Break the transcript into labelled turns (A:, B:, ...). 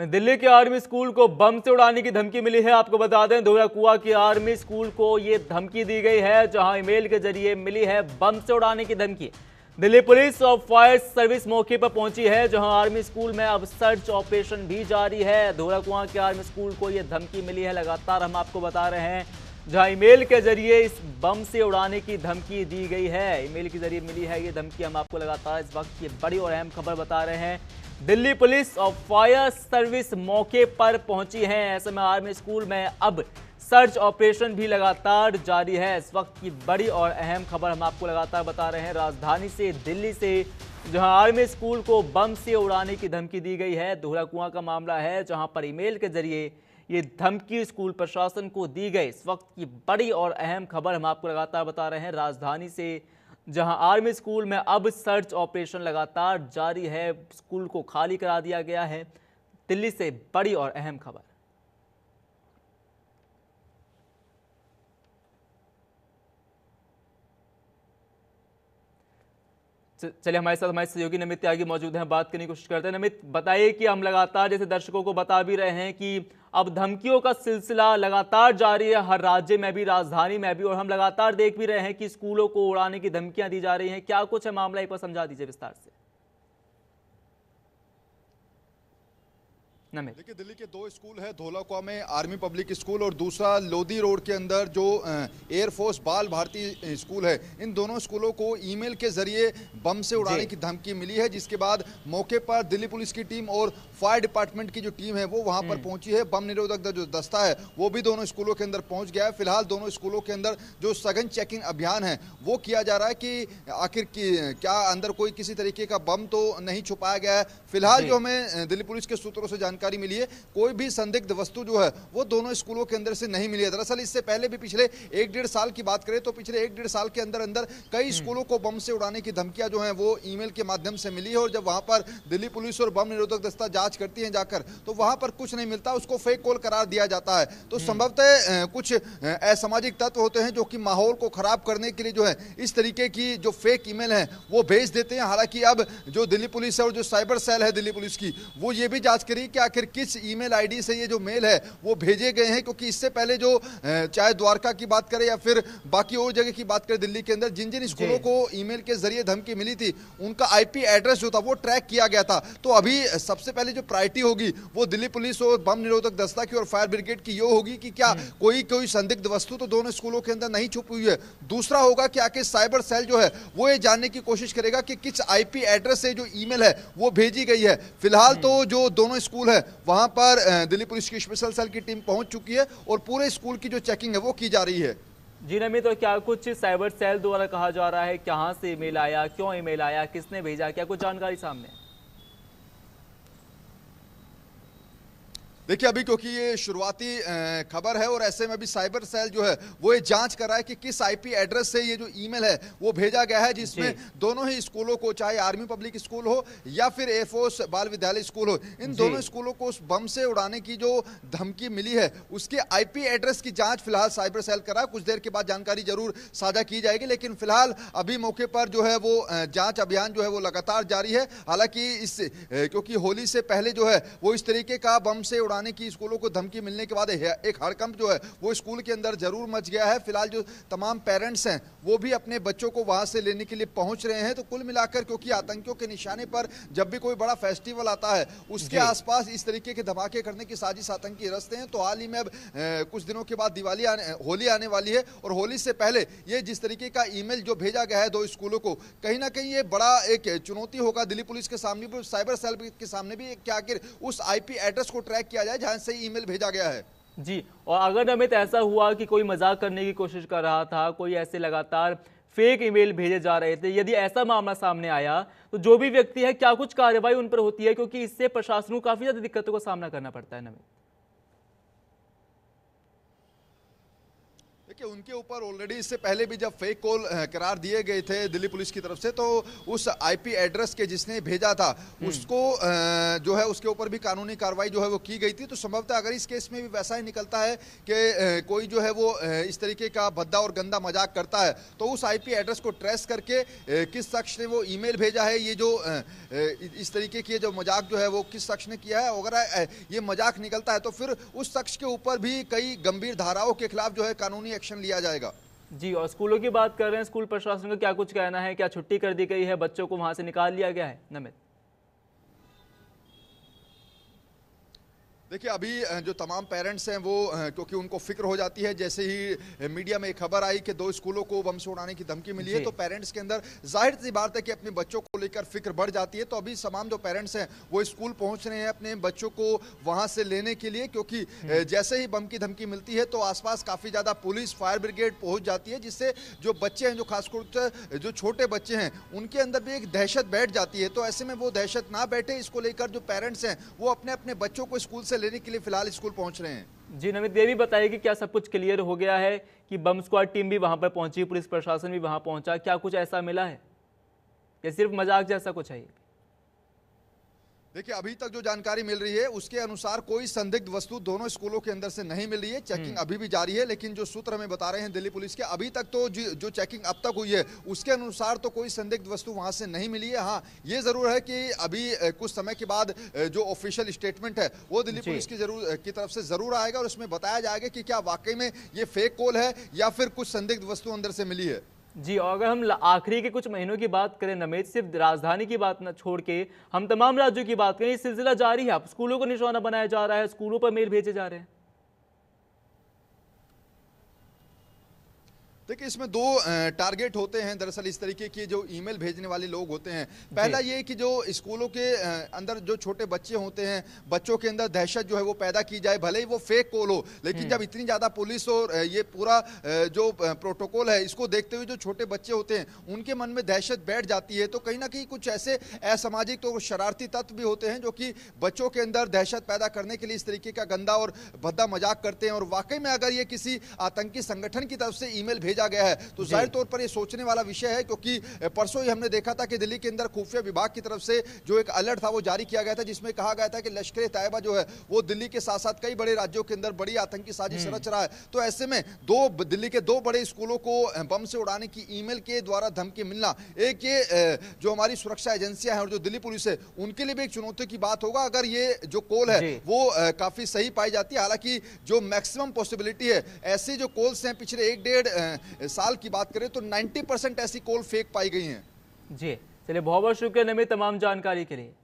A: दिल्ली के army school को बम से उड़ाने की धमकी मिली है। आपको बता दें, धोलाकुआ के आर्मी स्कूल को ये धमकी दी गई है, जहां ईमेल के जरिए मिली है बम से उड़ाने की धमकी। दिल्ली पुलिस और फायर सर्विस मौके पर पहुंची है, जहां आर्मी स्कूल में अब सर्च ऑपरेशन भी जारी है। धोलाकुआ के आर्मी स्कूल को ये धमकी मिली है, लगातार हम आपको बता रहे हैं, जहां ईमेल के जरिए इस बम से उड़ाने की धमकी दी गई है। ईमेल के जरिए मिली है ये धमकी, हम आपको लगातार इस वक्त की बड़ी और अहम खबर बता रहे हैं। दिल्ली पुलिस और फायर सर्विस मौके पर पहुंची है। ऐसे में आर्मी स्कूल में अब सर्च ऑपरेशन भी लगातार जारी है। इस वक्त की बड़ी और अहम खबर हम आपको लगातार बता रहे हैं, राजधानी से, दिल्ली से, जहां आर्मी स्कूल को बम से उड़ाने की धमकी दी गई है। धोलाकुआ का मामला है, जहां पर ईमेल के जरिए ये धमकी स्कूल प्रशासन को दी गई। इस वक्त की बड़ी और अहम खबर हम आपको लगातार बता रहे हैं, राजधानी से, जहां आर्मी स्कूल में अब सर्च ऑपरेशन लगातार जारी है। स्कूल को खाली करा दिया गया है। दिल्ली से बड़ी और अहम खबर। चलिए, हमारे साथ हमारे सहयोगी नमित त्यागी मौजूद हैं, बात करने की कोशिश करते हैं। नमित, बताइए कि हम लगातार जैसे दर्शकों को बता भी रहे हैं कि अब धमकियों का सिलसिला लगातार जारी है, हर राज्य में भी, राजधानी में भी, और हम लगातार देख भी रहे हैं कि स्कूलों को उड़ाने की धमकियां दी जा रही हैं। क्या कुछ है मामला, एक बार समझा दीजिए विस्तार से।
B: देखिए, दिल्ली के दो स्कूल है, धोलाकुआ में आर्मी पब्लिक स्कूल और दूसरा लोधी रोड के अंदर जो एयरफोर्स बाल भारती स्कूल है। इन दोनों स्कूलों को ईमेल के जरिए बम से उड़ाने की धमकी मिली है, जिसके बाद मौके पर दिल्ली पुलिस की टीम और फायर डिपार्टमेंट की जो टीम है वो वहां पर पहुंची है। बम निरोधक जो दस्ता है वो भी दोनों स्कूलों के अंदर पहुंच गया है। फिलहाल दोनों स्कूलों के अंदर जो सघन चेकिंग अभियान है वो किया जा रहा है कि आखिर क्या अंदर कोई किसी तरीके का बम तो नहीं छुपाया गया है। फिलहाल जो हमें दिल्ली पुलिस के सूत्रों से जानकारी मिली है, कोई भी संदिग्ध वस्तु जो है वो दोनों स्कूलों के अंदर से नहीं मिली है। दरअसल इससे पहले भी पिछले 1-1.5 साल की बात करें तो पिछले 1-1.5 साल के अंदर अंदर कई स्कूलों को बम से उड़ाने की धमकियां जो हैं वो ईमेल के माध्यम से मिली है, और जब वहां पर दिल्ली पुलिस और बम निरोधक दस्ता जांच करती है जाकर, तो वहां पर कुछ नहीं मिलता, उसको फेक कॉल करार दिया जाता है। तो संभवतः कुछ असामाजिक तत्व होते हैं जो कि माहौल को खराब करने के लिए जो है इस तरीके की जो फेक ईमेल है वो भेज देते हैं। हालांकि अब जो दिल्ली पुलिस है और जो साइबर सेल है दिल्ली पुलिस की, वो ये भी जांच करी कि आखिर किस ईमेल आईडी से ये जो मेल है वो भेजे गए हैं, क्योंकि इससे पहले जो चाहे द्वारका की बात करें या फिर बाकी और जगह की बात करें दिल्ली के अंदर, जिन जिन स्कूलों को ईमेल के जरिए धमकी मिली थी उनका आईपी एड्रेस जो था वो ट्रैक किया गया था। तो अभी सबसे पहले जो प्रायोरिटी होगी वो दिल्ली पुलिस और बम निरोधक दस्ता की और फायर ब्रिगेड की ये होगी कि क्या कोई संदिग्ध वस्तु तो दोनों स्कूलों के अंदर नहीं छुपी हुई है। दूसरा होगा कि आखिर साइबर सेल जो है वो ये जानने की कोशिश करेगा कि किस आईपी एड्रेस से जो ईमेल है वो भेजी गई है। फिलहाल तो जो दोनों स्कूल है वहां पर दिल्ली पुलिस की स्पेशल सेल की टीम पहुंच चुकी है और पूरे स्कूल की जो चेकिंग है वो की जा रही है।
A: जी नमित, तो क्या कुछ साइबर सेल द्वारा कहा जा रहा है, कहां से ईमेल आया, क्यों ईमेल आया, किसने भेजा, क्या कुछ जानकारी सामने?
B: देखिए, अभी क्योंकि ये शुरुआती खबर है और ऐसे में भी साइबर सेल जो है वो ये जांच कर रहा है कि किस आईपी एड्रेस से ये जो ईमेल है वो भेजा गया है, जिसमें दोनों ही स्कूलों को, चाहे आर्मी पब्लिक स्कूल हो या फिर एयरफोर्स बाल विद्यालय स्कूल हो, इन दोनों स्कूलों को उस बम से उड़ाने की जो धमकी मिली है उसके आईपी एड्रेस की जांच फिलहाल साइबर सेल कर रहा है। कुछ देर के बाद जानकारी जरूर साझा की जाएगी, लेकिन फिलहाल अभी मौके पर जो है वो जांच अभियान जो है वो लगातार जारी है। हालांकि क्योंकि होली से पहले जो है वो इस तरीके का बम से उड़ाने की स्कूलों को धमकी मिलने के बाद एक हड़कंप जो है वो स्कूल के अंदर जरूर मच गया है। फिलहाल जो तमाम पेरेंट्स हैं वो भी अपने बच्चों को वहां से लेने के लिए पहुंच रहे हैं। तो कुल मिलाकर, क्योंकि आतंकियों के निशाने पर जब भी कोई बड़ा फेस्टिवल आता है उसके आसपास इस तरीके के धमाके करने की साजिश आतंकी रचते हैं। तो हाल ही में अब कुछ दिनों के बाद होली आने वाली है, और होली से पहले ये जिस तरीके का ईमेल जो भेजा गया है दो स्कूलों को, कहीं ना कहीं ये बड़ा एक चुनौती होगा दिल्ली पुलिस के सामने भी, साइबर सेल के सामने भी, कि आखिर उस आईपी एड्रेस को ट्रैक किया जाए जहां से ईमेल भेजा गया है।
A: जी, और अगर नमित ऐसा हुआ कि कोई मजाक करने की कोशिश कर रहा था, कोई ऐसे लगातार फेक ईमेल भेजे जा रहे थे, यदि ऐसा मामला सामने आया तो जो भी व्यक्ति है, क्या कुछ कार्रवाई उन पर होती है? क्योंकि इससे प्रशासन को काफी ज्यादा दिक्कतों का सामना करना पड़ता है नमित।
B: देखिए, उनके ऊपर ऑलरेडी इससे पहले भी जब फेक कॉल करार दिए गए थे दिल्ली पुलिस की तरफ से, तो उस आईपी एड्रेस के जिसने भेजा था उसको जो है उसके ऊपर भी कानूनी कार्रवाई जो है वो की गई थी। तो संभवतः अगर इस केस में भी वैसा ही निकलता है कि कोई जो है वो इस तरीके का भद्दा और गंदा मजाक करता है, तो उस आईपी एड्रेस को ट्रेस करके किस शख्स ने वो ईमेल भेजा है, ये जो इस तरीके की जो मजाक जो है वो किस शख्स ने किया है, अगर ये मजाक निकलता है तो फिर उस शख्स के ऊपर भी कई गंभीर धाराओं के खिलाफ जो है कानूनी एक्शन लिया जाएगा।
A: जी, और स्कूलों की बात कर रहे हैं, स्कूल प्रशासन का क्या कुछ कहना है? क्या छुट्टी कर दी गई है, बच्चों को वहां से निकाल लिया गया है? नमित,
B: देखिए, अभी जो तमाम पेरेंट्स हैं वो क्योंकि उनको फिक्र हो जाती है, जैसे ही मीडिया में एक खबर आई कि 2 स्कूलों को बम से उड़ाने की धमकी मिली है, तो पेरेंट्स के अंदर जाहिर सी बात है कि अपने बच्चों को लेकर फिक्र बढ़ जाती है। तो अभी तमाम जो पेरेंट्स हैं वो स्कूल पहुंच रहे हैं अपने बच्चों को वहां से लेने के लिए, क्योंकि जैसे ही बम की धमकी मिलती है तो आसपास काफी ज्यादा पुलिस, फायर ब्रिगेड पहुंच जाती है, जिससे जो बच्चे हैं, जो खासकर जो छोटे बच्चे हैं, उनके अंदर भी एक दहशत बैठ जाती है। तो ऐसे में वो दहशत ना बैठे, इसको लेकर जो पेरेंट्स हैं वो अपने अपने बच्चों को स्कूल से लेने के लिए फिलहाल स्कूल पहुंच रहे हैं।
A: जी नमित, ये भी बताइए कि क्या सब कुछ क्लियर हो गया है कि बम स्क्वाड टीम भी वहां पर पहुंची, पुलिस प्रशासन भी वहां पहुंचा, क्या कुछ ऐसा मिला है या सिर्फ मजाक जैसा कुछ है ये?
B: देखिए, अभी तक जो जानकारी मिल रही है उसके अनुसार कोई संदिग्ध वस्तु दोनों स्कूलों के अंदर से नहीं मिल रही है। चेकिंग अभी भी जारी है, लेकिन जो सूत्र हमें बता रहे हैं दिल्ली पुलिस के, अभी तक तो जो चेकिंग अब तक हुई है उसके अनुसार तो कोई संदिग्ध वस्तु वहां से नहीं मिली है। हाँ, ये जरूर है कि अभी कुछ समय के बाद जो ऑफिशियल स्टेटमेंट है वो दिल्ली पुलिस की तरफ से जरूर आएगा और उसमें बताया जाएगा कि क्या वाकई में ये फेक कॉल है या फिर कुछ संदिग्ध वस्तु अंदर से मिली है।
A: जी, और अगर हम आखिरी के कुछ महीनों की बात करें नमित, सिर्फ राजधानी की बात न छोड़ के हम तमाम राज्यों की बात करें, ये सिलसिला जारी है। अब स्कूलों को निशाना बनाया जा रहा है, स्कूलों पर मेल भेजे जा रहे हैं।
B: देखिए, इसमें 2 टारगेट होते हैं दरअसल इस तरीके के जो ईमेल भेजने वाले लोग होते हैं। पहला ये कि जो स्कूलों के अंदर जो छोटे बच्चे होते हैं, बच्चों के अंदर दहशत जो है वो पैदा की जाए, भले ही वो फेक कॉल हो, लेकिन जब इतनी ज्यादा पुलिस और ये पूरा जो प्रोटोकॉल है इसको देखते हुए जो छोटे बच्चे होते हैं उनके मन में दहशत बैठ जाती है। तो कहीं ना कहीं कुछ ऐसे असामाजिक तो शरारती तत्व भी होते हैं जो कि बच्चों के अंदर दहशत पैदा करने के लिए इस तरीके का गंदा और भद्दा मजाक करते हैं। और वाकई में अगर ये किसी आतंकी संगठन की तरफ से ईमेल भेजा गया है तो जाहिर तौर पर यह सोचने वाला विषय है, क्योंकि परसों ही हमने देखा था कि दिल्ली के अंदर खुफिया विभाग की तरफ से जो एक अलर्ट था वो जारी किया गया था, जिसमें कहा गया था कि लश्कर तैयबा जो है वो दिल्ली के साथ साथ कई बड़े राज्यों के अंदर बड़ी आतंकी साजिश रच रहा है। तो ऐसे में दिल्ली के 2 बड़े स्कूलों को बम से उड़ाने की ईमेल के द्वारा धमकी मिलना, एक ये जो हमारी सुरक्षा एजेंसियां हैं और जो दिल्ली पुलिस है उनके लिए भी एक चुनौती की बात होगा अगर ये जो कॉल है वो काफी सही पाई जाती है। हालांकि जो मैक्सिमम पॉसिबिलिटी है, ऐसे जो कॉल्स हैं पिछले 1-1.5 साल की बात करें तो 90% ऐसी कॉल फेक पाई गई हैं।
A: जी, चलिए, बहुत बहुत शुक्रिया नमित तमाम जानकारी के लिए।